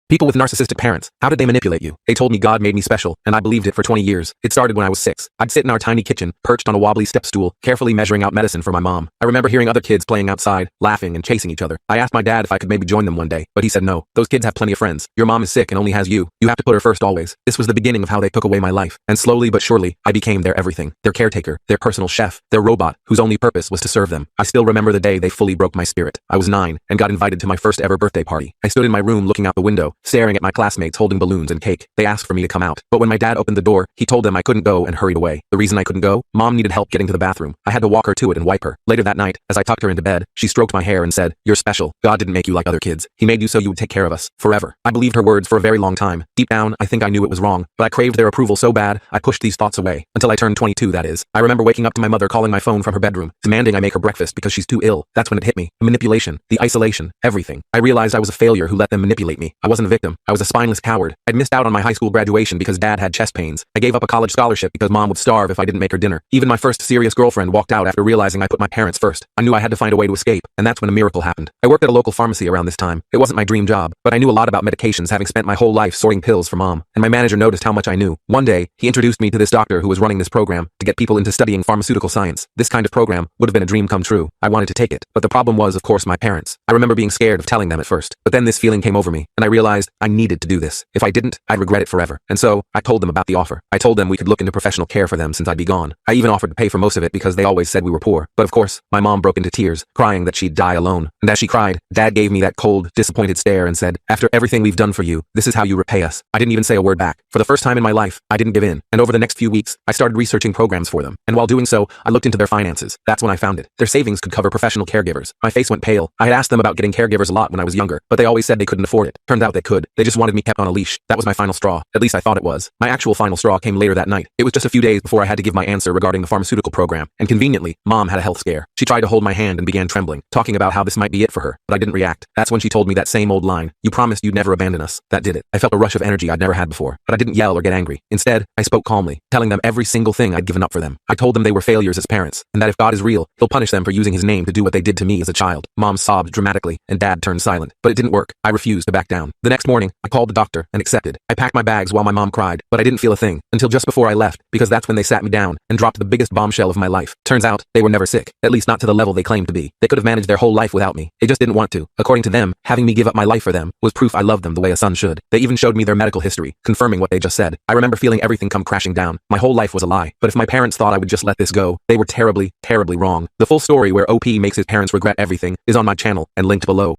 People with narcissistic parents, how did they manipulate you? They told me God made me special, and I believed it for 20 years. It started when I was 6. I'd sit in our tiny kitchen, perched on a wobbly step stool, carefully measuring out medicine for my mom. I remember hearing other kids playing outside, laughing and chasing each other. I asked my dad if I could maybe join them one day, but he said no. Those kids have plenty of friends. Your mom is sick and only has you. You have to put her first always. This was the beginning of how they took away my life. And slowly but surely, I became their everything. Their caretaker, their personal chef, their robot, whose only purpose was to serve them. I still remember the day they fully broke my spirit. I was 9, and got invited to my first ever birthday party. I stood in my room looking out the window, staring at my classmates holding balloons and cake. They asked for me to come out, but when my dad opened the door, he told them I couldn't go and hurried away. The reason I couldn't go? Mom needed help getting to the bathroom. I had to walk her to it and wipe her. Later that night, as I tucked her into bed, she stroked my hair and said, "You're special. God didn't make you like other kids. He made you so you would take care of us, forever." I believed her words for a very long time. Deep down, I think I knew it was wrong, but I craved their approval so bad, I pushed these thoughts away. Until I turned 22, that is. I remember waking up to my mother calling my phone from her bedroom, demanding I make her breakfast because she's too ill. That's when it hit me. The manipulation, the isolation, everything. I realized I was a failure who let them manipulate me. I wasn't a victim. I was a spineless coward. I'd missed out on my high school graduation because dad had chest pains. I gave up a college scholarship because mom would starve if I didn't make her dinner. Even my first serious girlfriend walked out after realizing I put my parents first. I knew I had to find a way to escape, and that's when a miracle happened. I worked at a local pharmacy around this time. It wasn't my dream job, but I knew a lot about medications, having spent my whole life sorting pills for mom, and my manager noticed how much I knew. One day, he introduced me to this doctor who was running this program to get people into studying pharmaceutical science. This kind of program would have been a dream come true. I wanted to take it, but the problem was, of course, my parents. I remember being scared of telling them at first, but then this feeling came over me, and I realized I needed to do this. If I didn't, I'd regret it forever. And so, I told them about the offer. I told them we could look into professional care for them since I'd be gone. I even offered to pay for most of it because they always said we were poor. But of course, my mom broke into tears, crying that she'd die alone. And as she cried, Dad gave me that cold, disappointed stare and said, "After everything we've done for you, this is how you repay us." I didn't even say a word back. For the first time in my life, I didn't give in. And over the next few weeks, I started researching programs for them. And while doing so, I looked into their finances. That's when I found it. Their savings could cover professional caregivers. My face went pale. I had asked them about getting caregivers a lot when I was younger, but they always said they couldn't afford it. Turned out they could. They just wanted me kept on a leash. That was my final straw. At least I thought it was. My actual final straw came later that night. It was just a few days before I had to give my answer regarding the pharmaceutical program, and conveniently, mom had a health scare. She tried to hold my hand and began trembling, talking about how this might be it for her, but I didn't react. That's when she told me that same old line, "You promised you'd never abandon us." That did it. I felt a rush of energy I'd never had before, but I didn't yell or get angry. Instead, I spoke calmly, telling them every single thing I'd given up for them. I told them they were failures as parents, and that if God is real, he'll punish them for using his name to do what they did to me as a child. Mom sobbed dramatically, and dad turned silent, but it didn't work. I refused to back down. The next morning, I called the doctor and accepted. I packed my bags while my mom cried, but I didn't feel a thing until just before I left, because that's when they sat me down and dropped the biggest bombshell of my life. Turns out, they were never sick, at least not to the level they claimed to be. They could have managed their whole life without me. They just didn't want to. According to them, having me give up my life for them was proof I loved them the way a son should. They even showed me their medical history, confirming what they just said. I remember feeling everything come crashing down. My whole life was a lie. But if my parents thought I would just let this go, they were terribly, terribly wrong. The full story where OP makes his parents regret everything is on my channel and linked below.